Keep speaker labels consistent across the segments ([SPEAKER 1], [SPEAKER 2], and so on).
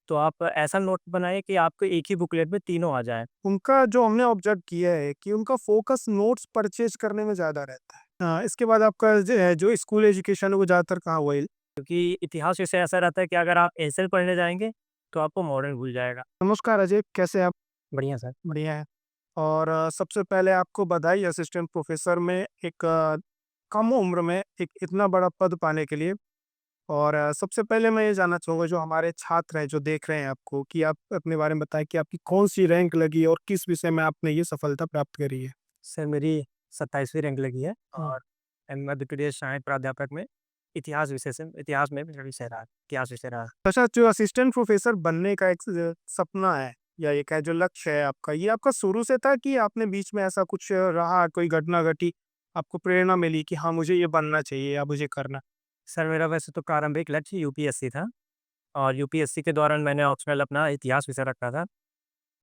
[SPEAKER 1] तो आप ऐसा नोट बनाइए कि आपको एक ही बुकलेट में तीनों आ जाएँ।
[SPEAKER 2] उनका जो हमने ऑब्ज़र्व किया है कि उनका फ़ोकस नोट्स परचेज़ करने में ज़्यादा रहता है। इसके बाद आपका जो स्कूल एजुकेशन है वो ज़्यादातर कहाँ हुआ है?
[SPEAKER 1] क्योंकि इतिहास विषय ऐसा रहता है कि अगर आप एशियन पढ़ने जाएँगे, तो आपको मॉडर्न भूल जाएगा।
[SPEAKER 2] नमस्कार अजय, कैसे हैं आप?
[SPEAKER 1] बढ़िया सर।
[SPEAKER 2] बढ़िया हैं। और सबसे पहले आपको बधाई असिस्टेंट प्रोफ़ेसर में एक कम उम्र में एक इतना बड़ा पद पाने के लिए। और सबसे पहले मैं ये जानना चाहूँगा जो हमारे छात्र हैं, जो देख रहे हैं आपको कि आप अपने बारे में बताएँ कि आपकी कौन-सी रैंक लगी और किस विषय में आपने ये सफलता प्राप्त करी है?
[SPEAKER 1] सर मेरी 27वीं रैंक लगी है
[SPEAKER 2] हुँ।
[SPEAKER 1] और मध्य प्रदेश सहायक प्राध्यापक में इतिहास विषय से इतिहास में मेरा विषय रहा, इतिहास विषय रहा।
[SPEAKER 2] अच्छा, जो असिस्टेंट प्रोफ़ेसर बनने का एक सपना है या एक है जो लक्ष्य है आपका, ये आपका शुरू से था कि आपने बीच में ऐसा कुछ रहा, कोई घटना घटी, आपको प्रेरणा मिली कि हाँ, मुझे ये बनना चाहिए या मुझे करना?
[SPEAKER 1] सर मेरा वैसे तो प्रारंभिक लक्ष्य यूपीएससी था और यूपीएससी के दौरान मैंने ऑप्शनल अपना इतिहास विषय रखा था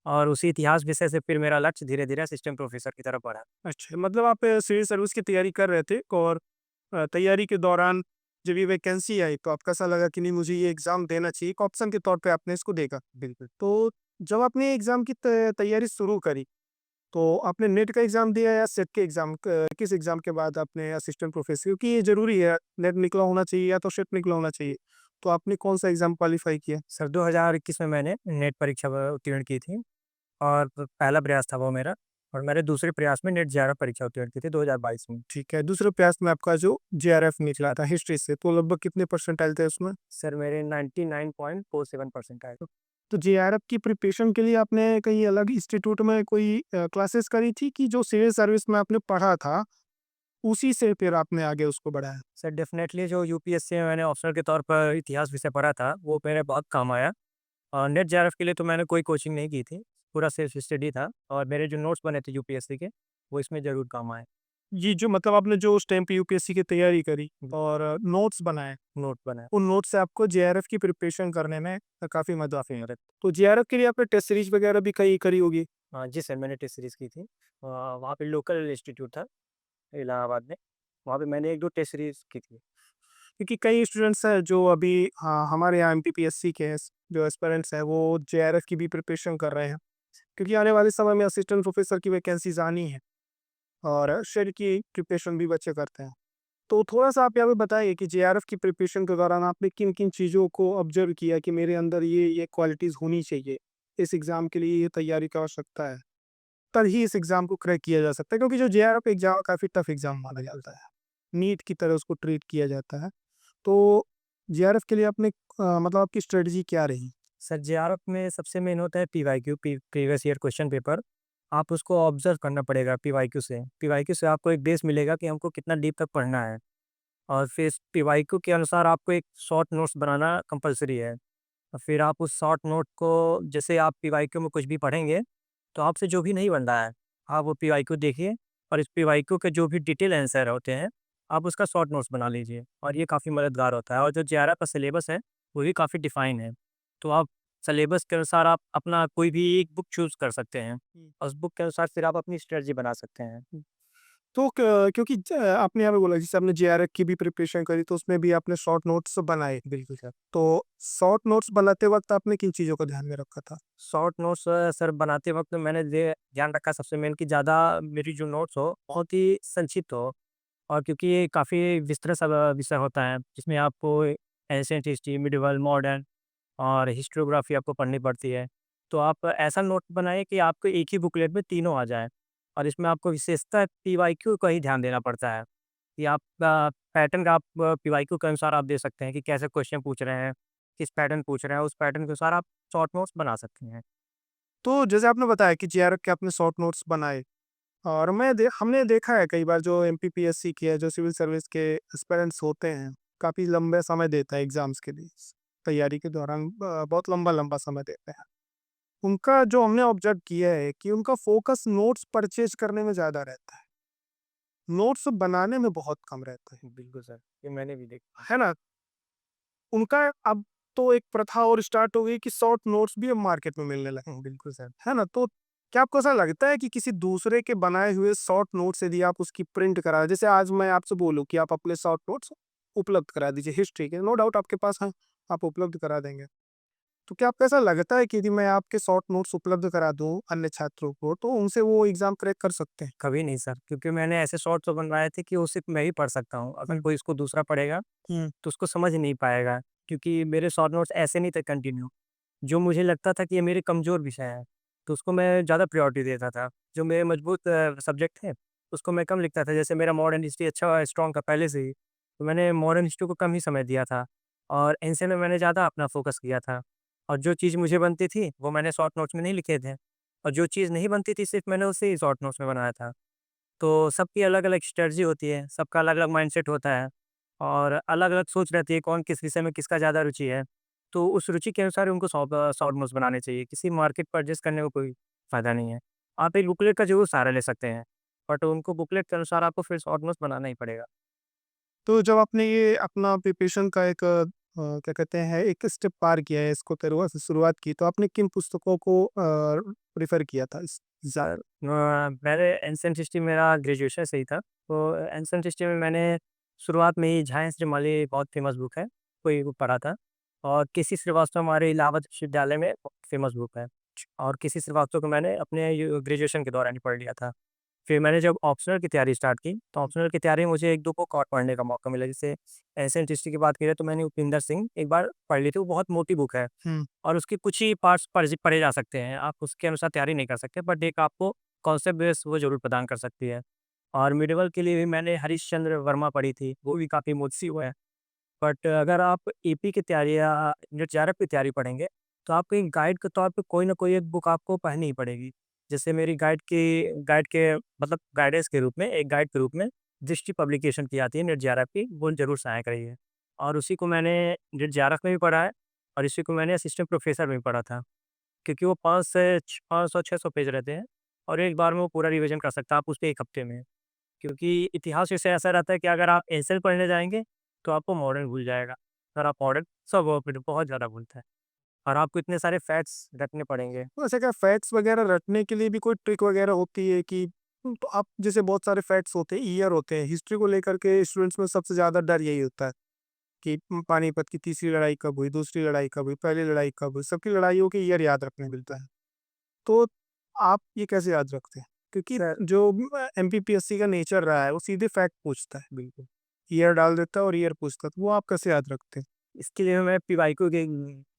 [SPEAKER 1] और उसी इतिहास विषय से फिर मेरा लक्ष्य धीरे-धीरे असिस्टेंट प्रोफ़ेसर की तरफ बढ़ा।
[SPEAKER 2] अच्छा, मतलब आप सिविल सर्विस की तैयारी कर रहे थे और तैयारी के दौरान जब ये वैकेंसी आई तो आपको ऐसा लगा कि नहीं मुझे ये एग्ज़ाम देना चाहिए, एक ऑप्शन के तौर पे आपने इसको देखा।
[SPEAKER 1] बिल्कुल।
[SPEAKER 2] तो जब आपने एग्ज़ाम की तैयारी शुरू करी, तो आपने नेट का एग्ज़ाम दिया या सेट के एग्ज़ाम किस एग्ज़ाम के बाद आपने असिस्टेंट प्रोफ़ेसर, क्योंकि ये ज़रूरी है, नेट निकला होना चाहिए या तो सेट निकला होना चाहिए। तो आपने कौन-सा एग्ज़ाम क्वालीफ़ाई किया?
[SPEAKER 1] सर 2021 में मैंने नेट परीक्षा उत्तीर्ण की थी और पहला प्रयास था वो मेरा और मेरे दूसरे प्रयास में नेट जेआरएफ परीक्षा उत्तीर्ण की थी 2022 में।
[SPEAKER 2] ठीक है, दूसरे प्रयास में आपका जो जेआरएफ निकला था हिस्ट्री से, तो लगभग कितने परसेंटाइल थे उसमें?
[SPEAKER 1] सर मेरे 99.47% आए।
[SPEAKER 2] तो जेआरएफ की प्रिपरेशन के लिए आपने कहीं अलग इंस्टीट्यूट में कोई क्लासेस करी थी कि जो सिविल सर्विस में आपने पढ़ा था, उसी से फिर आपने आगे उसको बढ़ाया?
[SPEAKER 1] सर डेफ़िनेटली जो यूपीएससी में मैंने ऑप्शनल के तौर पर इतिहास विषय पढ़ा था, वो मेरे बहुत काम आया और नेट जेआरएफ के लिए तो मैंने कोई कोचिंग नहीं की थी, पूरा सेल्फ स्टडी था और मेरे जो नोट्स बने थे यूपीएससी के, वो इसमें ज़रूर काम आए।
[SPEAKER 2] ये जो मतलब आपने जो उस टाइम पे यूपीएससी की तैयारी करी
[SPEAKER 1] हुँ,
[SPEAKER 2] और नोट्स बनाए,
[SPEAKER 1] नोट बनाए।
[SPEAKER 2] उन नोट्स से आपको जेआरएफ की प्रिपरेशन करने में काफ़ी मदद। तो जेआरएफ के लिए आपने टेस्ट सीरीज़ वगैरह भी कई करी होगी?
[SPEAKER 1] जी सर, मैंने टेस्ट सीरीज़ की थी। वहाँ पे लोकल इंस्टीट्यूट था इलाहाबाद में, वहाँ पे मैंने 1-2 टेस्ट सीरीज़ की थी।
[SPEAKER 2] क्योंकि कई स्टूडेंट्स हैं जो अभी हाँ, हमारे यहाँ एमपीपीएससी के जो एस्पिरेंट्स हैं, वो जेआरएफ की भी प्रिपरेशन कर रहे हैं। क्योंकि आने वाले समय में असिस्टेंट प्रोफ़ेसर की वैकेंसीज़ आनी है और शेर की प्रिपरेशन भी बच्चे करते हैं। तो थोड़ा-सा आप यहाँ पे बताइए कि जेआरएफ की प्रिपरेशन के दौरान आपने किन-किन चीज़ों को ऑब्ज़र्व किया कि मेरे अंदर ये क्वालिटीज़ होनी चाहिए, इस एग्ज़ाम के लिए ये तैयारी की आवश्यकता है, तभी इस एग्ज़ाम को क्रैक किया जा सकता है, क्योंकि जो जेआरएफ एग्ज़ाम काफ़ी टफ एग्ज़ाम माना जाता है। नीट की तरह उसको ट्रीट किया जाता है। तो जेआरएफ के लिए आपने मतलब आपकी स्ट्रेटजी क्या रही?
[SPEAKER 1] सर जेआरएफ में सबसे मेन होता है PYQ previous year question paper. आप उसको ऑब्ज़र्व करना पड़ेगा पीवाईक्यू से। पीवाईक्यू से आपको एक बेस मिलेगा कि हमको कितना डीप तक पढ़ना है और फिर इस पीवाईक्यू के अनुसार आपको एक शॉर्ट नोट्स बनाना कंपल्सरी है। और फिर आप उस शॉर्ट नोट को जैसे आप पीवाईक्यू में कुछ भी पढ़ेंगे, तो आपसे जो भी नहीं बन रहा है, आप वो पीवाईक्यू देखिए और इस पीवाईक्यू के जो भी डिटेल आंसर होते हैं, आप उसका शॉर्ट नोट्स बना लीजिए और ये काफ़ी मददगार होता है और जो जेआरएफ का सिलेबस है, वो भी काफ़ी डिफ़ाइन है। तो आप सिलेबस के अनुसार आप अपना कोई भी एक बुक चूज़ कर सकते हैं
[SPEAKER 2] हुँ।
[SPEAKER 1] और उस बुक के अनुसार फिर आप अपनी स्ट्रेटजी बना सकते हैं।
[SPEAKER 2] तो क क्योंकि आपने यहाँ पे बोला जैसे आपने जेआरएफ की भी प्रिपरेशन करी तो उसमें भी आपने शॉर्ट नोट्स बनाए।
[SPEAKER 1] बिल्कुल सर।
[SPEAKER 2] तो शॉर्ट नोट्स बनाते वक़्त आपने किन चीज़ों को ध्यान में रखा था?
[SPEAKER 1] शॉर्ट नोट्स सर बनाते वक़्त मैंने ये ध्यान रखा सबसे मेन कि ज़्यादा मेरी जो नोट्स हो, बहुत ही संक्षिप्त हो। और क्योंकि ये काफ़ी विस्तृत सा विषय होता है, जिसमें आपको एंशिएंट हिस्ट्री, मिडीवल, मॉडर्न और हिस्टोग्राफी आपको पढ़नी पड़ती है। तो आप ऐसा नोट बनाइए कि आपको एक ही बुकलेट में तीनों आ जाएँ और इसमें आपको विशेषतः पीवाईक्यू का ही ध्यान देना पड़ता है कि आपका पैटर्न का आप पीवाईक्यू के अनुसार आप दे सकते हैं कि कैसे क्वेश्चन पूछ रहे हैं, किस पैटर्न पूछ रहे हैं, उस पैटर्न के अनुसार आप शॉर्ट नोट्स बना सकते हैं।
[SPEAKER 2] तो जैसे आपने बताया कि जेआरएफ के आपने शॉर्ट नोट्स बनाए और हमने देखा है कई बार जो एमपीपीएससी की है, जो सिविल सर्विस के एस्पिरेंट्स होते हैं, काफ़ी लंबे समय देते हैं एग्ज़ाम्स के लिए। तैयारी के दौरान बहुत लंबा-लंबा समय देते हैं। उनका जो हमने ऑब्ज़र्व किया है कि उनका फ़ोकस नोट्स परचेज़ करने में ज़्यादा रहता है। नोट्स बनाने में बहुत कम रहता
[SPEAKER 1] बिल्कुल सर, ये मैंने भी देखा।
[SPEAKER 2] है ना? उनका अब तो एक प्रथा और स्टार्ट हो गई कि शॉर्ट नोट्स भी अब मार्केट में मिलने लगे हैं,
[SPEAKER 1] बिल्कुल सर।
[SPEAKER 2] है ना? तो क्या आपको ऐसा लगता है कि किसी दूसरे के बनाए हुए शॉर्ट नोट्स यदि आप उसकी प्रिंट करा, जैसे आज मैं आपसे बोलूँ कि आप अपने शॉर्ट नोट्स उपलब्ध करा दीजिए हिस्ट्री के, नो डाउट आपके पास हैं, आप उपलब्ध करा देंगे। तो क्या आपको ऐसा लगता है कि यदि मैं आपके शॉर्ट नोट्स उपलब्ध करा दूँ अन्य छात्रों को, तो उनसे वो एग्ज़ाम क्रैक कर सकते हैं?
[SPEAKER 1] कभी नहीं सर, क्योंकि मैंने ऐसे शॉर्ट्स तो बनवाए थे कि वो सिर्फ़ मैं ही पढ़ सकता हूँ। अगर
[SPEAKER 2] हुँ,
[SPEAKER 1] कोई इसको दूसरा पढ़ेगा,
[SPEAKER 2] हुँ,
[SPEAKER 1] तो उसको समझ नहीं पाएगा, क्योंकि मेरे शॉर्ट नोट्स ऐसे नहीं थे कंटिन्यू। जो मुझे लगता था कि ये मेरे कमज़ोर विषय हैं, तो उसको मैं ज़्यादा प्रायोरिटी देता था। जो मेरे मज़बूत सब्जेक्ट थे, उसको मैं कम लिखता था। जैसे मेरा मॉडर्न हिस्ट्री अच्छा स्ट्रॉन्ग था पहले से ही, तो मैंने मॉडर्न हिस्ट्री को कम ही समय दिया था और एंशिएंट में मैंने ज़्यादा अपना फ़ोकस किया था। और जो चीज़ मुझे बनती थी, वो मैंने शॉर्ट नोट्स में नहीं लिखे थे और जो चीज़ नहीं बनती थी, सिर्फ़ मैंने उसे ही शॉर्ट नोट्स में बनाया था। तो सबकी अलग-अलग स्ट्रैटेजी होती है, सबका अलग-अलग माइंडसेट होता है और अलग-अलग सोच रहती है, कौन किस विषय में किसका ज़्यादा रुचि है। तो उस रुचि के अनुसार उनको शॉर्ट नोट्स बनाने चाहिए, किसी मार्केट पर एडजस्ट करने में कोई फ़ायदा नहीं है। आप एक बुकलेट का ज़रूर सहारा ले सकते हैं, बट उनको बुकलेट के अनुसार आपको फिर शॉर्ट नोट्स बनाना ही पड़ेगा।
[SPEAKER 2] तो जब आपने ये अपना प्रिपरेशन का एक क्या कहते हैं, एक स्टेप पार किया है, इसको शुरुआत से शुरुआत की, तो आपने किन पुस्तकों को प्रेफ़र किया था? इस जा
[SPEAKER 1] सर मैंने एंशिएंट हिस्ट्री मेरा ग्रेजुएशन से ही था, तो एंशिएंट हिस्ट्री में मैंने शुरुआत में ही झांसी श्रीमाली बहुत फेमस बुक है, कोई वो पढ़ा था और केसी श्रीवास्तव हमारे इलाहाबाद विश्वविद्यालय में फेमस बुक है और केसी श्रीवास्तव को मैंने अपने ग्रेजुएशन के दौरान ही पढ़ लिया था। फिर मैंने जब ऑप्शनल की तैयारी स्टार्ट की, तो ऑप्शनल की तैयारी में मुझे 1-2 बुक और पढ़ने का मौका मिला। जैसे एंशिएंट हिस्ट्री की बात करें तो मैंने उपिंदर सिंह एक बार पढ़ ली थी, वो बहुत मोटी बुक है।
[SPEAKER 2] हुँ,
[SPEAKER 1] और उसके कुछ ही पार्ट्स पढ़े जा सकते हैं। आप उसके अनुसार तैयारी नहीं कर सकते, बट एक आपको कॉन्सेप्ट बेस वो ज़रूर प्रदान कर सकती है। और मिडेवल के लिए भी मैंने हरीशचंद्र वर्मा पढ़ी थी, वो भी काफ़ी मुझसी वो है। बट अगर आप एपी की तैयारी या नेट जेआरएफ की तैयारी पढ़ेंगे, तो आपको एक गाइड के तौर पे कोई ना कोई एक बुक आपको पढ़नी ही पड़ेगी। जैसे मेरी गाइड के मतलब गाइडेंस के रूप में, एक गाइड के रूप में दृष्टि पब्लिकेशन की आती है नेट जेआरएफ की, वो ज़रूर सहायक रही है। और उसी को मैंने नेट जेआरएफ में भी पढ़ा है और इसी को मैंने असिस्टेंट प्रोफ़ेसर में भी पढ़ा था। क्योंकि वो 5 से 500-600 पेज रहते हैं और एक बार में वो पूरा रिवीजन कर सकता है आप उसके 1 हफ्ते में। क्योंकि इतिहास विषय ऐसा रहता है कि अगर आप एंशिएंट पढ़ने जाएँगे, तो आपको मॉडर्न भूल जाएगा। अगर आप मॉडर्न सब वो फिर बहुत ज़्यादा भूलता है और आपको इतने सारे फैक्ट्स रटने पड़ेंगे।
[SPEAKER 2] तो ऐसे क्या फैक्ट्स वगैरह रटने के लिए भी कोई ट्रिक वगैरह होती है कि तो आप जैसे बहुत सारे फैक्ट्स होते हैं, ईयर होते हैं, हिस्ट्री को लेकर के स्टूडेंट्स में सबसे ज़्यादा डर यही होता है कि पानीपत की तीसरी लड़ाई कब हुई, दूसरी लड़ाई कब हुई, पहली लड़ाई कब हुई, सबकी लड़ाइयों के ईयर याद रखने मिलता है। तो आप ये कैसे याद रखते हैं? क्योंकि
[SPEAKER 1] सर
[SPEAKER 2] जो एमपीपीएससी का नेचर रहा है, वो सीधे फैक्ट पूछता है बिल्कुल। ईयर डाल देता है और ईयर पूछता है, तो वो आप कैसे याद रखते हैं?
[SPEAKER 1] इसके लिए मैं पीवाईक्यू के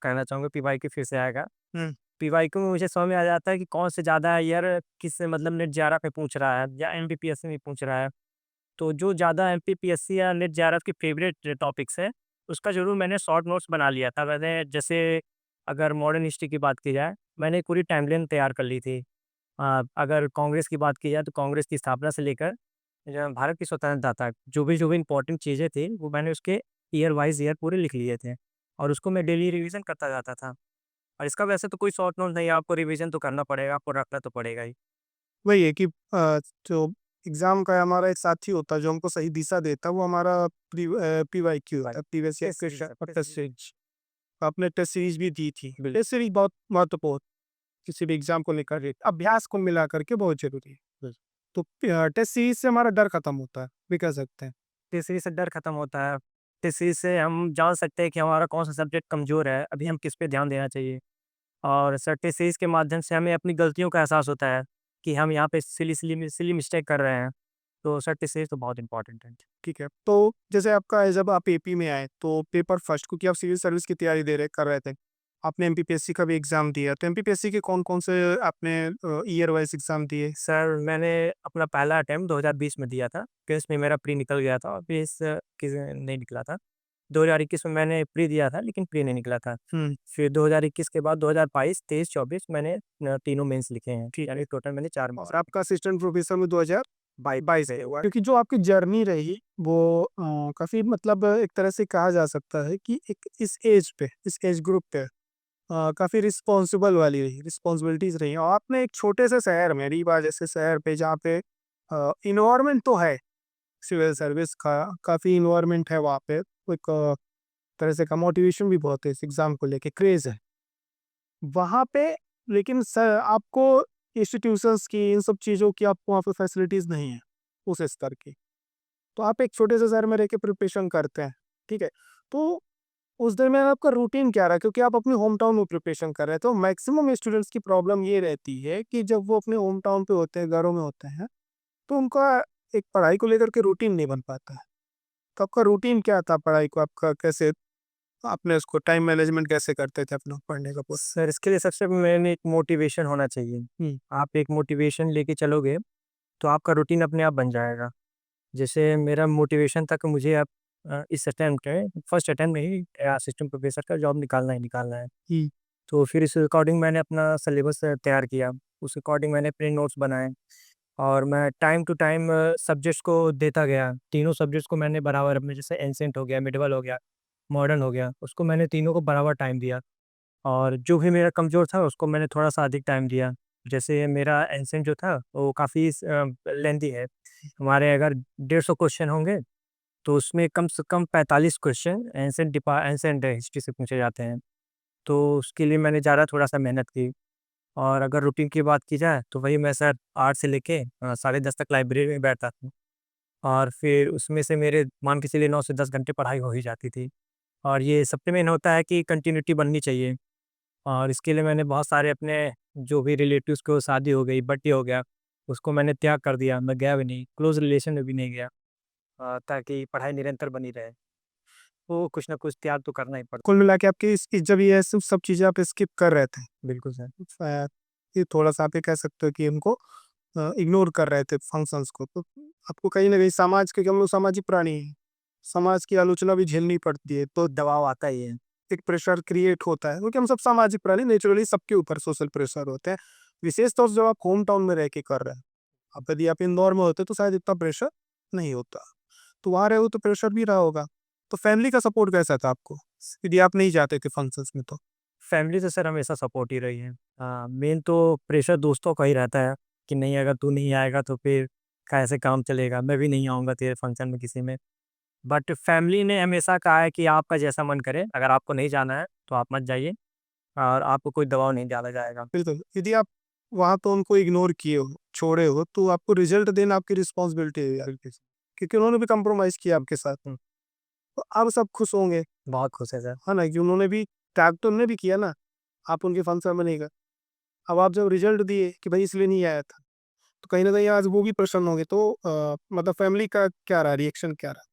[SPEAKER 1] कहना चाहूँगा पीवाईक्यू फिर से आएगा।
[SPEAKER 2] हुँ,
[SPEAKER 1] पीवाईक्यू में मुझे समझ में आ जाता है कि कौन से ज़्यादा ईयर किस मतलब नेट जेआरएफ में पूछ रहा है या एमपीपीएससी में पूछ रहा है। तो जो ज़्यादा एमपीपीएससी या नेट जेआरएफ की फेवरेट टॉपिक्स हैं, उसका ज़रूर मैंने शॉर्ट नोट्स बना लिया था। मैंने जैसे अगर मॉडर्न हिस्ट्री की बात की जाए, मैंने एक पूरी टाइमलाइन तैयार कर ली थी। अगर कांग्रेस की बात की जाए, तो कांग्रेस की स्थापना से लेकर भारत की स्वतंत्रता तक जो भी इम्पोर्टेंट चीज़ें थी, वो मैंने उसके ईयर वाइज़ ईयर पूरे लिख लिए थे और उसको मैं डेली रिवीज़न करता जाता था। और इसका वैसे तो कोई शॉर्ट नोट नहीं है, आपको रिवीज़न तो करना पड़ेगा, आपको रखना तो पड़ेगा ही।
[SPEAKER 2] वही है कि जो एग्ज़ाम का हमारा एक साथी होता है, जो हमको सही दिशा देता है, वो हमारा पीवाईक्यू होता
[SPEAKER 1] राइट।
[SPEAKER 2] है, previous year
[SPEAKER 1] test series
[SPEAKER 2] question
[SPEAKER 1] है,
[SPEAKER 2] और
[SPEAKER 1] टेस्ट
[SPEAKER 2] टेस्ट
[SPEAKER 1] सीरीज़।
[SPEAKER 2] सीरीज़। आपने टेस्ट सीरीज़ भी दी थी।
[SPEAKER 1] बिल्कुल,
[SPEAKER 2] टेस्ट सीरीज़ बहुत महत्वपूर्ण, किसी भी एग्ज़ाम को लेकर एक अभ्यास को मिला करके बहुत ज़रूरी है।
[SPEAKER 1] बिल्कुल।
[SPEAKER 2] तो टेस्ट सीरीज़ से हमारा डर खत्म होता है, भी कह सकते हैं।
[SPEAKER 1] टेस्ट सीरीज़ से डर खत्म होता है। टेस्ट सीरीज़ से हम जान सकते हैं कि हमारा कौन-सा सब्जेक्ट कमज़ोर है, अभी हम किस पे ध्यान देना चाहिए। और सर टेस्ट सीरीज़ के माध्यम से हमें अपनी गलतियों का एहसास होता है कि हम यहाँ पे सिली मिस्टेक कर रहे हैं। तो सर टेस्ट सीरीज़ तो बहुत इम्पोर्टेंट है।
[SPEAKER 2] ठीक है, तो जैसे आपका जब आप एपी में आए, तो पेपर फर्स्ट क्योंकि आप सिविल सर्विस की तैयारी कर रहे थे। आपने एमपीपीएससी का भी एग्ज़ाम दिया, तो एमपीपीएससी के कौन-कौन से आपने ईयर वाइज़ एग्ज़ाम दिए?
[SPEAKER 1] सर मैंने अपना पहला अटेम्प्ट 2020 में दिया था। फिर इसमें मेरा प्री निकल गया था और फिर नहीं निकला था। 2021 में मैंने प्री दिया था लेकिन प्री नहीं निकला था।
[SPEAKER 2] हुँ,
[SPEAKER 1] फिर 2021 के बाद 2022, 23, 24 मैंने तीनों मेंस लिखे हैं।
[SPEAKER 2] ठीक है।
[SPEAKER 1] यानी टोटल मैंने 4 मेंस
[SPEAKER 2] और
[SPEAKER 1] लिखे
[SPEAKER 2] आपका असिस्टेंट प्रोफ़ेसर में
[SPEAKER 1] 22
[SPEAKER 2] 2022
[SPEAKER 1] से
[SPEAKER 2] से हुआ, क्योंकि जो आपकी जर्नी रही वो काफ़ी मतलब एक तरह से कहा जा सकता है कि एक इस एज पे, इस एज ग्रुप पे काफ़ी रिस्पॉन्सिबल वाली रही, रिस्पॉन्सिबिलिटीज़ रही और आपने एक छोटे से शहर में, रीवा जैसे शहर पे जहाँ पे एनवायरनमेंट तो है सिविल सर्विस का, काफ़ी एनवायरनमेंट है वहाँ पे, एक तरह से का मोटिवेशन भी बहुत है इस एग्ज़ाम को लेके, क्रेज़ है। वहाँ पे लेकिन आपको इंस्टीट्यूशंस की, इन सब चीज़ों की आपको वहाँ पे फैसिलिटीज़ नहीं है, उस स्तर की। तो आप एक छोटे से शहर में रह के प्रिपरेशन करते हैं, ठीक है? तो उस दरमियान आपका रूटीन क्या रहा? क्योंकि आप अपने होम टाउन में प्रिपरेशन कर रहे हैं, तो मैक्सिमम स्टूडेंट्स की प्रॉब्लम ये रहती है कि जब वो अपने होम टाउन पे होते हैं, घरों में होते हैं, तो उनका एक पढ़ाई को लेकर के रूटीन नहीं बन पाता है। तो आपका रूटीन क्या था पढ़ाई को? आपका कैसे आपने उसको टाइम मैनेजमेंट कैसे करते थे अपना पढ़ने का पूरा?
[SPEAKER 1] सर इसके लिए सबसे मेन एक मोटिवेशन होना चाहिए।
[SPEAKER 2] हुँ,
[SPEAKER 1] आप एक मोटिवेशन लेके चलोगे, तो आपका रूटीन अपने आप बन जाएगा। जैसे मेरा मोटिवेशन था कि मुझे अब इस अटेम्प्ट में फर्स्ट अटेम्प्ट में ही असिस्टेंट प्रोफेसर का जॉब निकालना ही निकालना है।
[SPEAKER 2] हुँ,
[SPEAKER 1] तो फिर इस अकॉर्डिंग मैंने अपना सिलेबस तैयार किया। उस अकॉर्डिंग मैंने अपने नोट्स बनाए और मैं टाइम टू टाइम सब्जेक्ट्स को देता गया। तीनों सब्जेक्ट्स को मैंने बराबर अपने जैसे एंशिएंट हो गया, मिडेवल हो गया, मॉडर्न हो गया, उसको मैंने तीनों को बराबर टाइम दिया। और जो भी मेरा कमज़ोर था उसको मैंने थोड़ा-सा अधिक टाइम दिया। जैसे मेरा एंशिएंट जो था वो काफ़ी लेंथी है। हमारे अगर 150 क्वेश्चन होंगे तो उसमें कम से कम 45 क्वेश्चन एंशिएंट हिस्ट्री से पूछे जाते हैं। तो उसके लिए मैंने ज़्यादा थोड़ा-सा मेहनत की। और अगर रूटीन की बात की जाए तो वही मैं सर 8 से लेके साढ़े 10 तक लाइब्रेरी में बैठता था। और फिर उसमें से मेरे मान के चलिए 9 से 10 घंटे पढ़ाई हो ही जाती थी। और ये सबसे मेन होता है कि कंटिन्यूटी बननी चाहिए। और इसके लिए मैंने बहुत सारे अपने जो भी रिलेटिव्स को शादी हो गई, बर्थडे हो गया, उसको मैंने त्याग कर दिया। मैं गया भी नहीं, क्लोज़ रिलेशन में भी नहीं गया ताकि पढ़ाई निरंतर बनी रहे। तो कुछ ना कुछ त्याग तो करना ही पड़ता।
[SPEAKER 2] कुल मिला के आपकी इस जब ये सब चीज़ें आप स्किप कर रहे थे,
[SPEAKER 1] बिल्कुल सर।
[SPEAKER 2] ये थोड़ा-सा आप ये कह सकते हो कि इनको इग्नोर कर रहे थे फंक्शंस को, तो आपको कहीं न कहीं समाज के, हम लोग सामाजिक प्राणी हैं, समाज की आलोचना भी झेलनी पड़ती है, तो
[SPEAKER 1] दबाव आता ही है।
[SPEAKER 2] एक प्रेशर क्रिएट होता है, क्योंकि हम सब सामाजिक प्राणी, नेचुरली सबके ऊपर सोशल प्रेशर होते हैं। विशेष तौर से जब आप होम टाउन में रह के कर रहे हैं, अब यदि आप इंदौर में होते तो शायद इतना प्रेशर नहीं होता। तो वहाँ रहे हो तो प्रेशर भी रहा होगा। तो फैमिली का सपोर्ट कैसा था आपको? यदि आप नहीं जाते थे फंक्शंस में तो?
[SPEAKER 1] फैमिली तो सर हमेशा सपोर्ट ही रही है। मेन तो प्रेशर दोस्तों का ही रहता है कि नहीं अगर तू नहीं आएगा तो फिर कैसे काम चलेगा, मैं भी नहीं आऊँगा तेरे फंक्शन में किसी में। बट फैमिली ने हमेशा कहा है कि आपका जैसा मन करे, अगर आपको नहीं जाना है तो आप मत जाइए और आपको कोई दबाव नहीं डाला जाएगा।
[SPEAKER 2] बिल्कुल, यदि आप वहाँ पे उनको इग्नोर किए हो, छोड़े हो, तो आपको रिज़ल्ट देना आपकी रिस्पॉन्सिबिलिटी है यार, क्योंकि उन्होंने भी कंप्रोमाइज़ किया आपके साथ।
[SPEAKER 1] हुँ,
[SPEAKER 2] तो अब सब खुश होंगे,
[SPEAKER 1] बहुत खुश है सर।
[SPEAKER 2] है ना? कि उन्होंने भी त्याग तो उन्होंने भी किया ना, आप उनके फंक्शन में नहीं गए। अब आप जब रिज़ल्ट दिए कि भाई इसलिए नहीं आया था, तो कहीं न कहीं आज वो भी प्रसन्न होंगे, तो मतलब फैमिली का क्या रहा, रिएक्शन क्या रहा?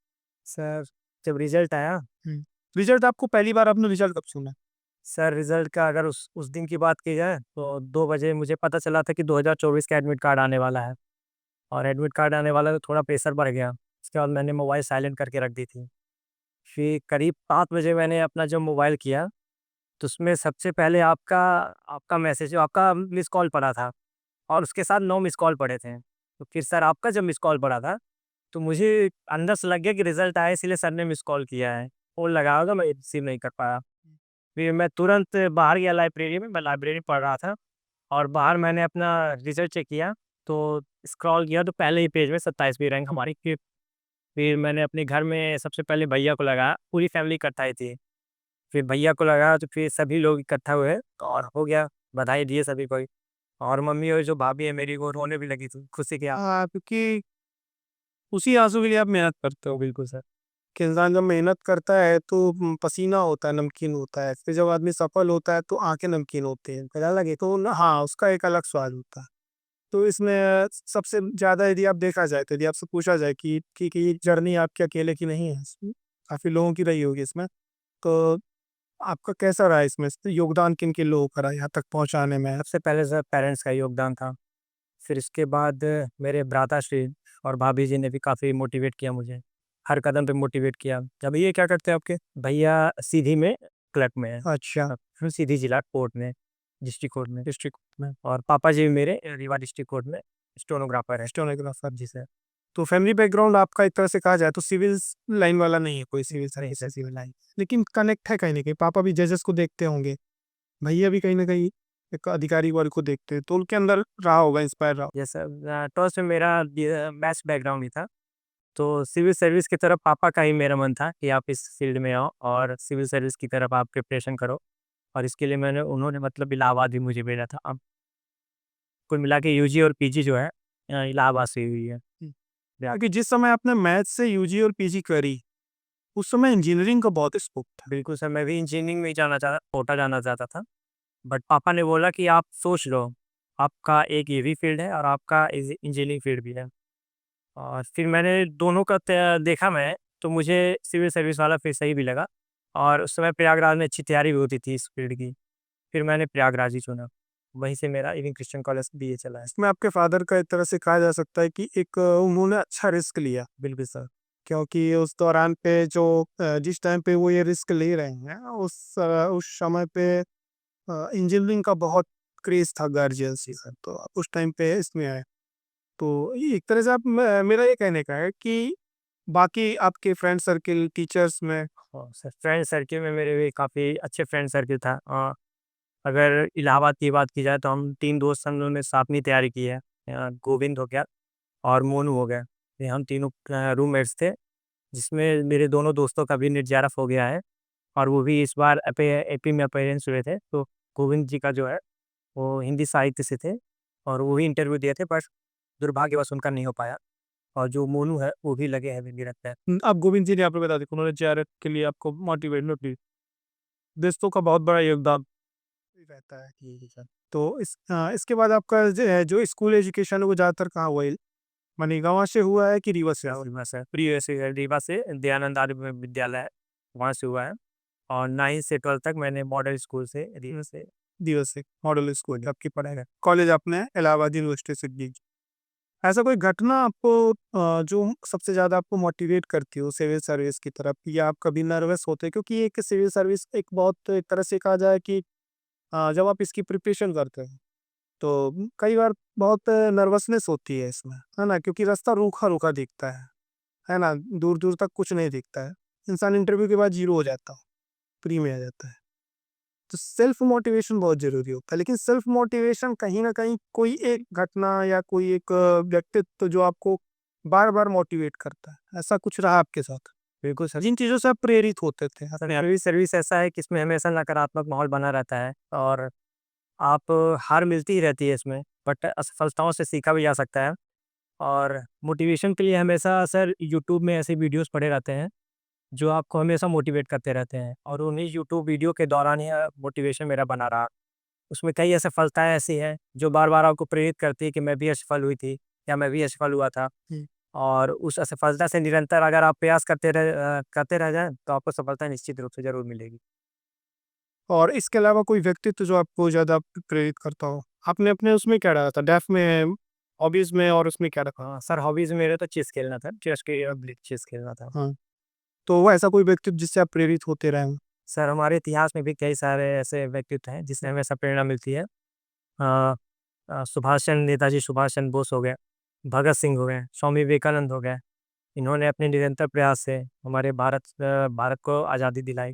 [SPEAKER 1] सर जब रिज़ल्ट आया,
[SPEAKER 2] हुँ। रिज़ल्ट आपको पहली बार आपने रिज़ल्ट कब सुना?
[SPEAKER 1] सर रिज़ल्ट का अगर उस दिन की बात की जाए तो 2 बजे मुझे पता चला था कि 2024 का एडमिट कार्ड आने वाला है। और एडमिट कार्ड आने वाला तो थोड़ा प्रेशर बढ़ गया। उसके बाद मैंने मोबाइल साइलेंट करके रख दी थी। फिर करीब 5 बजे मैंने अपना जब मोबाइल किया, तो उसमें सबसे पहले आपका आपका मैसेज आपका मिस्ड कॉल पड़ा था और उसके साथ 9 मिस्ड कॉल पड़े थे। तो फिर सर आपका जब मिस्ड कॉल पड़ा था, तो मुझे अंदर से लग गया कि रिज़ल्ट आया इसलिए सर ने मिस्ड कॉल किया है। फ़ोन लगा होगा मैं रिसीव नहीं कर पाया। फिर मैं तुरंत बाहर गया लाइब्रेरी में, मैं लाइब्रेरी में पढ़ रहा था और बाहर मैंने अपना रिज़ल्ट चेक किया, तो स्क्रॉल किया तो पहले ही पेज में 27वीं रैंक हमारी। फिर मैंने अपने घर में सबसे पहले भैया को लगाया, पूरी फैमिली इकट्ठा ही थी। फिर भैया को लगाया तो फिर सभी लोग इकट्ठा हुए और हो गया, बधाई दिए सभी को ही। और मम्मी और जो भाभी है मेरी वो रोने भी लगी थी खुशी के
[SPEAKER 2] हाँ, क्योंकि उसी आँसू के लिए आप मेहनत करते हो।
[SPEAKER 1] बिल्कुल सर।
[SPEAKER 2] कि इंसान जब मेहनत करता है तो पसीना होता है, नमकीन होता है। फिर जब आदमी सफल होता है तो आँखें नमकीन होती हैं। फिर अलग है तो ना, हाँ, उसका एक अलग स्वाद होता है। तो इसमें सबसे ज़्यादा यदि आप देखा जाए, तो यदि आपसे पूछा जाए कि ये जर्नी आपकी अकेले की नहीं है, इसमें काफ़ी लोगों की रही होगी इसमें। तो आपका कैसा रहा इसमें? योगदान किन-किन लोगों का रहा यहाँ तक पहुँचाने में?
[SPEAKER 1] सबसे पहले सर पेरेंट्स का योगदान था। फिर इसके बाद मेरे भ्राताश्री और भाभी जी ने भी काफ़ी मोटिवेट किया मुझे। हर कदम पे मोटिवेट किया। जब ये क्या करते हैं आपके भैया सीधी में क्लर्क में है।
[SPEAKER 2] अच्छा,
[SPEAKER 1] फिर सीधी जिला कोर्ट में, डिस्ट्रिक्ट कोर्ट में।
[SPEAKER 2] डिस्ट्रिक्ट में
[SPEAKER 1] और पापा जी मेरे रीवा डिस्ट्रिक्ट कोर्ट में स्टेनोग्राफर हैं।
[SPEAKER 2] स्टेनोग्राफर।
[SPEAKER 1] जी सर।
[SPEAKER 2] तो फैमिली बैकग्राउंड आपका एक तरह से कहा जाए तो सिविल लाइन वाला नहीं है, कोई सिविल
[SPEAKER 1] नहीं
[SPEAKER 2] सर्विस
[SPEAKER 1] सर
[SPEAKER 2] से।
[SPEAKER 1] Civil line.
[SPEAKER 2] लेकिन कनेक्ट है कहीं न कहीं, पापा भी जजेस को देखते होंगे, भैया भी कहीं न कहीं एक अधिकारी वर्ग को देखते हैं, तो उनके अंदर रहा होगा, इंस्पायर रहा।
[SPEAKER 1] Yes sir. ट्वेल्थ में मेरा मैथ्स बैकग्राउंड ही था। तो सिविल सर्विस की तरफ पापा का ही मेरा मन था कि आप इस फील्ड में आओ और सिविल सर्विस की तरफ आप प्रिपरेशन करो। और इसके लिए मैंने उन्होंने मतलब इलाहाबाद भी मुझे भेजा था। अब कुल मिला के यूजी और पीजी जो है इलाहाबाद से ही हुई है।
[SPEAKER 2] हुँ। क्योंकि जिस समय आपने मैथ्स से यूजी और पीजी करी, उस समय इंजीनियरिंग का बहुत स्कोप था।
[SPEAKER 1] बिल्कुल सर, मैं भी इंजीनियरिंग में ही कोटा जाना चाहता था। बट पापा ने बोला कि आप सोच लो, आपका एक ये भी फ़ील्ड है और आपका इंजीनियरिंग फ़ील्ड भी है। और फिर मैंने दोनों का देखा मैं, तो मुझे सिविल सर्विस वाला फिर सही भी लगा। और उस समय प्रयागराज में अच्छी तैयारी भी होती थी इस फ़ील्ड की। फिर मैंने प्रयागराज ही चुना। वहीं से मेरा इविंग क्रिश्चियन कॉलेज बीए चला है।
[SPEAKER 2] इसमें आपके फ़ादर का एक तरह से कहा जा सकता है कि एक उन्होंने अच्छा रिस्क लिया।
[SPEAKER 1] बिल्कुल सर।
[SPEAKER 2] क्योंकि उस दौरान पे जो जिस टाइम पे वो ये रिस्क ले रहे हैं, उस समय पे इंजीनियरिंग का बहुत क्रेज़ था गार्जियंस ही सर, तो आप उस टाइम पे इसमें आए। तो ये एक तरह से आप मेरा ये कहने का है कि बाकी आपके फ्रेंड सर्किल, टीचर्स में
[SPEAKER 1] हाँ सर, फ्रेंड सर्किल में मेरे भी काफ़ी अच्छे फ्रेंड सर्किल था। अगर इलाहाबाद की बात की जाए तो हम 3 दोस्त हम लोगों ने साथ में तैयारी की है। गोविंद हो गया और मोनू हो गया। ये हम तीनों रूममेट्स थे, जिसमें मेरे दोनों दोस्तों का भी नीट जेआरएफ हो गया है और वो भी इस बार एपी में अपीयरेंस हुए थे। तो गोविंद जी का जो है, वो हिंदी साहित्य से थे और वो भी इंटरव्यू दिए थे, बट दुर्भाग्यवश उनका नहीं हो पाया। और जो मोनू है, वो भी लगे हैं मुझे लगता है।
[SPEAKER 2] आप गोविंद जी ने आपने बता दी कि उन्होंने जेआरएफ के लिए आपको मोटिवेट की। दोस्तों का बहुत बड़ा योगदान रहता है।
[SPEAKER 1] जी सर।
[SPEAKER 2] तो इसके बाद आपका जो स्कूल एजुकेशन है वो ज़्यादातर कहाँ हुआ है? मनीगाँव से हुआ है कि रीवा से हुआ?
[SPEAKER 1] रीवा से, प्री से रीवा से दयानंद आर्य विद्यालय है, वहाँ से हुआ है। और 9th से 12th तक मैंने मॉडल स्कूल से रीवा से।
[SPEAKER 2] रीवा से मॉडल स्कूल आपकी पढ़ाई है। कॉलेज आपने इलाहाबाद यूनिवर्सिटी से की। ऐसा कोई घटना आपको जो सबसे ज़्यादा आपको मोटिवेट करती हो सिविल सर्विस की तरफ, या आप कभी नर्वस होते हैं? क्योंकि एक सिविल सर्विस एक बहुत एक तरह से कहा जाए कि जब आप इसकी प्रिपरेशन करते हैं तो कई बार बहुत नर्वसनेस होती है इसमें, है ना? क्योंकि रास्ता रूखा-रूखा दिखता है ना? दूर-दूर तक कुछ नहीं दिखता है। इंसान इंटरव्यू के बाद ज़ीरो हो जाता है, फ्री में आ जाता है। तो सेल्फ मोटिवेशन बहुत ज़रूरी होता है, लेकिन सेल्फ मोटिवेशन कहीं न कहीं कोई एक घटना या कोई एक व्यक्तित्व जो आपको बार-बार मोटिवेट करता है, ऐसा कुछ रहा आपके साथ?
[SPEAKER 1] बिल्कुल सर।
[SPEAKER 2] जिन चीज़ों से आप प्रेरित होते थे
[SPEAKER 1] सर,
[SPEAKER 2] अपने आप?
[SPEAKER 1] मेरी सर्विस ऐसा है कि इसमें हमेशा नकारात्मक माहौल बना रहता है और आप हार मिलती ही रहती है इसमें, बट असफलताओं से सीखा भी जा सकता है। और मोटिवेशन के लिए हमेशा सर यूट्यूब में ऐसे वीडियोस पड़े रहते हैं, जो आपको हमेशा मोटिवेट करते रहते हैं और उन्हीं यूट्यूब वीडियो के दौरान ही मोटिवेशन मेरा बना रहा। उसमें कई असफलताएँ ऐसी हैं, जो बार-बार आपको प्रेरित करती है कि मैं भी असफल हुई थी या मैं भी असफल हुआ था।
[SPEAKER 2] हुँ।
[SPEAKER 1] और उस असफलता से निरंतर अगर आप प्रयास करते रह जाएँ, तो आपको सफलता निश्चित रूप से ज़रूर मिलेगी।
[SPEAKER 2] और इसके अलावा कोई व्यक्तित्व जो आपको ज़्यादा प्रेरित करता हो? आपने अपने उसमें क्या डाला था? डेफ में, हॉबीज़ में और उसमें क्या रखा?
[SPEAKER 1] हाँ, सर हॉबीज़ मेरे तो चेस खेलना था, चेस खेलना था।
[SPEAKER 2] हाँ, तो वो ऐसा कोई व्यक्तित्व जिससे आप प्रेरित होते रहे हों?
[SPEAKER 1] सर हमारे इतिहास में भी कई सारे ऐसे व्यक्तित्व हैं, जिससे हमेशा प्रेरणा मिलती है। अ नेताजी सुभाष चंद्र बोस हो गए, भगत सिंह हो गए, स्वामी विवेकानंद हो गए। इन्होंने अपने निरंतर प्रयास से हमारे भारत को आज़ादी दिलाई।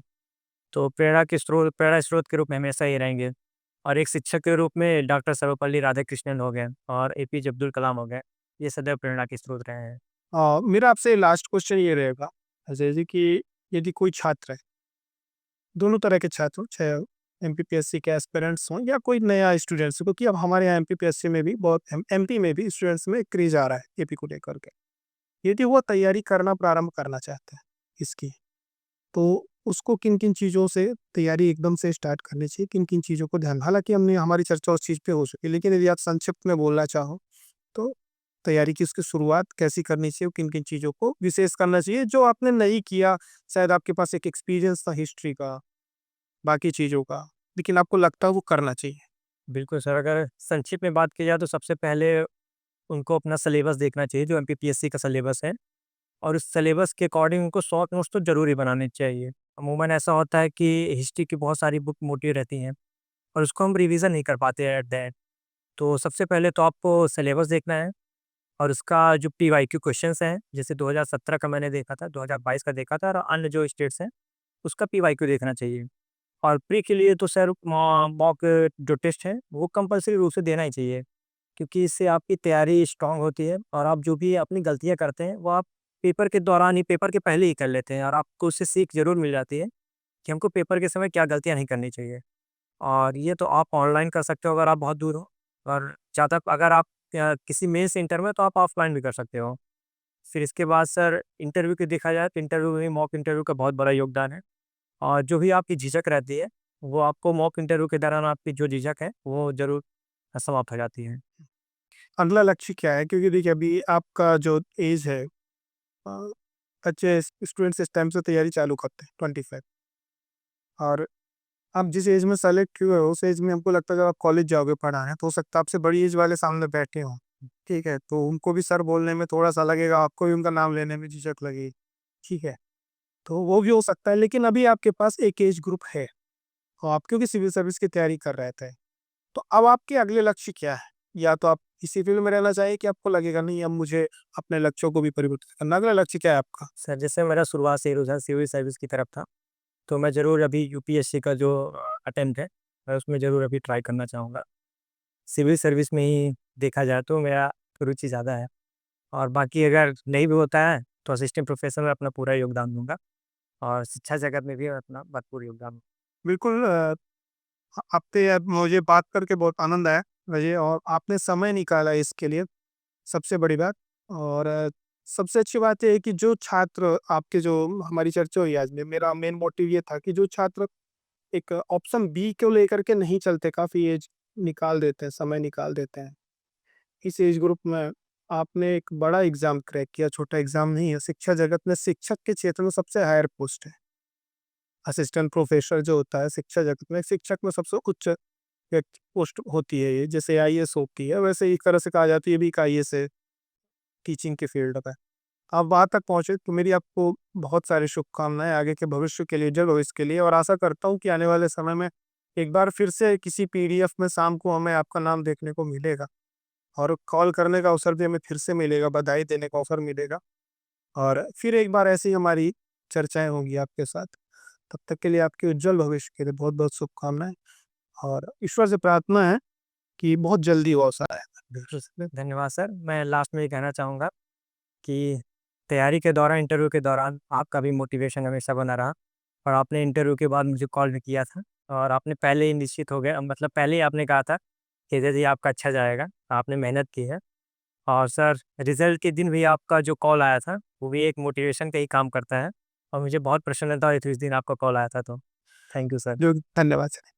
[SPEAKER 1] तो प्रेरणा स्रोत के रूप में हमेशा ही रहेंगे। और एक शिक्षक के रूप में डॉक्टर सर्वपल्ली राधाकृष्णन हो गए और एपीजे अब्दुल कलाम हो गए। ये सदैव प्रेरणा के स्रोत रहे हैं।
[SPEAKER 2] मेरा आपसे लास्ट क्वेश्चन ये रहेगा जैसे कि यदि कोई छात्र है, दोनों तरह के छात्र हों, चाहे एमपीपीएससी के एस्पिरेंट्स हों या कोई नया स्टूडेंट्स हो, क्योंकि अब हमारे यहाँ एमपीपीएससी में भी बहुत एमपी में भी स्टूडेंट्स में क्रेज आ रहा है एपी को लेकर के। यदि वो तैयारी करना प्रारंभ करना चाहते हैं इसकी, तो उसको किन-किन चीज़ों से तैयारी एकदम से स्टार्ट करनी चाहिए, किन-किन चीज़ों को ध्यान, हालाँकि हमने हमारी चर्चा उस चीज़ पे हो चुकी है, लेकिन यदि आप संक्षिप्त में बोलना चाहो, तो तैयारी की उसकी शुरुआत कैसी करनी चाहिए, किन-किन चीज़ों को विशेष करना चाहिए, जो आपने नहीं किया, शायद आपके पास एक एक्सपीरियंस था हिस्ट्री का, बाकी चीज़ों का, लेकिन आपको लगता है वो करना चाहिए?
[SPEAKER 1] बिल्कुल सर, अगर संक्षिप्त में बात की जाए तो सबसे पहले उनको अपना सिलेबस देखना चाहिए, जो एमपीपीएससी का सिलेबस है। और उस सिलेबस के अकॉर्डिंग उनको शॉर्ट नोट्स तो ज़रूर ही बनाने चाहिए। अमूमन ऐसा होता है कि हिस्ट्री की बहुत सारी बुक मोटी रहती हैं और उसको हम रिवीज़न नहीं कर पाते हैं एट द एंड। तो सबसे पहले तो आपको सिलेबस देखना है और उसका जो पीवाईक्यू क्वेश्चन्स हैं, जैसे 2017 का मैंने देखा था, 2022 का देखा था और अन्य जो स्टेट्स हैं, उसका पीवाईक्यू देखना चाहिए। और प्री के लिए तो सर मॉक जो टेस्ट है, वो कंपल्सरी रूप से देना ही चाहिए, क्योंकि इससे आपकी तैयारी स्ट्रॉन्ग होती है और आप जो भी अपनी गलतियाँ करते हैं, वो आप पेपर के दौरान ही, पेपर के पहले ही कर लेते हैं और आपको उससे सीख ज़रूर मिल जाती है कि हमको पेपर के समय क्या गलतियाँ नहीं करनी चाहिए। और ये तो आप ऑनलाइन कर सकते हो अगर आप बहुत दूर हो, और ज़्यादा अगर आप किसी मेन सेंटर में, तो आप ऑफलाइन भी कर सकते हो। फिर इसके बाद सर इंटरव्यू की देखा जाए तो इंटरव्यू में मॉक इंटरव्यू का बहुत बड़ा योगदान है। और जो भी आपकी झिझक रहती है, वो आपको मॉक इंटरव्यू के दौरान आपकी जो झिझक है, वो ज़रूर समाप्त हो जाती है।
[SPEAKER 2] अगला लक्ष्य क्या है? क्योंकि देखिए अभी आपका जो एज है, अच्छे स्टूडेंट्स इस टाइम से तैयारी चालू करते हैं 25, और आप जिस एज में सेलेक्ट हुए हो उस एज में हमको लगता है जब आप कॉलेज जाओगे पढ़ाने तो हो सकता है आपसे बड़ी एज वाले सामने बैठे हों। ठीक है, तो उनको भी सर बोलने में थोड़ा सा लगेगा, आपको भी उनका नाम लेने में झिझक लगेगी। ठीक है, तो वो भी हो सकता है, लेकिन अभी आपके पास एक एज ग्रुप है और आप क्योंकि सिविल सर्विस की तैयारी कर रहे थे, तो अब आपके अगले लक्ष्य क्या है? या तो आप इसी फील्ड में रहना चाहिए कि आपको लगेगा नहीं अब मुझे अपने लक्ष्यों को भी परिवर्तित करना, अगला लक्ष्य क्या है आपका?
[SPEAKER 1] सर जैसे मेरा शुरुआत से ही रुझान सिविल सर्विस की तरफ था, तो मैं ज़रूर अभी यूपीएससी का जो अटेम्प्ट है, मैं उसमें ज़रूर अभी ट्राई करना चाहूँगा। सिविल सर्विस में ही देखा जाए तो मेरा रुचि ज़्यादा है, और बाकी अगर नहीं भी होता है तो असिस्टेंट प्रोफ़ेसर में अपना पूरा योगदान दूँगा, और शिक्षा जगत में भी अपना भरपूर योगदान दूँगा।
[SPEAKER 2] बिल्कुल, आपसे अब मुझे बात करके बहुत आनंद आया मुझे, और आपने समय निकाला इसके लिए, सबसे बड़ी बात। और सबसे अच्छी बात ये है कि जो छात्र आपके, जो हमारी चर्चा हुई आज में, मेरा मेन मोटिव ये था कि जो छात्र एक ऑप्शन बी को लेकर के नहीं चलते, काफ़ी एज निकाल देते हैं, समय निकाल देते हैं। इस एज ग्रुप में आपने एक बड़ा एग्ज़ाम क्रैक किया, छोटा एग्ज़ाम नहीं है। शिक्षा जगत में शिक्षक के क्षेत्र में सबसे हायर पोस्ट है। असिस्टेंट प्रोफ़ेसर जो होता है शिक्षा जगत में, शिक्षक में सबसे उच्च एक पोस्ट होती है ये, जैसे आईएएस होती है, वैसे एक तरह से कहा जाती है ये भी एक आईएएस है, टीचिंग के फील्ड में। आप वहाँ तक पहुँचे तो मेरी आपको बहुत सारी शुभकामनाएँ आगे के भविष्य के लिए, उज्ज्वल भविष्य के लिए, और आशा करता हूँ कि आने वाले समय में एक बार फिर से किसी पीडीएफ में शाम को हमें आपका नाम देखने को मिलेगा, और कॉल करने का अवसर भी हमें फिर से मिलेगा, बधाई देने का अवसर मिलेगा, और फिर एक बार ऐसी हमारी चर्चाएँ होंगी आपके साथ। तब तक के लिए आपके उज्ज्वल भविष्य के लिए बहुत-बहुत शुभकामनाएँ, और ईश्वर से प्रार्थना है कि बहुत जल्दी वो अवसर आए।
[SPEAKER 1] धन्यवाद सर। मैं लास्ट में ये कहना चाहूँगा कि तैयारी के दौरान, इंटरव्यू के दौरान आपका भी मोटिवेशन हमेशा बना रहा, और आपने इंटरव्यू के बाद मुझे कॉल भी किया था, और आपने पहले ही निश्चित हो गए, मतलब पहले ही आपने कहा था कि यदि आपका अच्छा जाएगा, आपने मेहनत की है। और सर रिज़ल्ट के दिन भी आपका जो कॉल आया था, वो भी एक मोटिवेशन का ही काम करता है, और मुझे बहुत प्रसन्नता हुई थी उस दिन आपका कॉल आया था तो। Thank you sir.
[SPEAKER 2] जो धन्यवाद सर।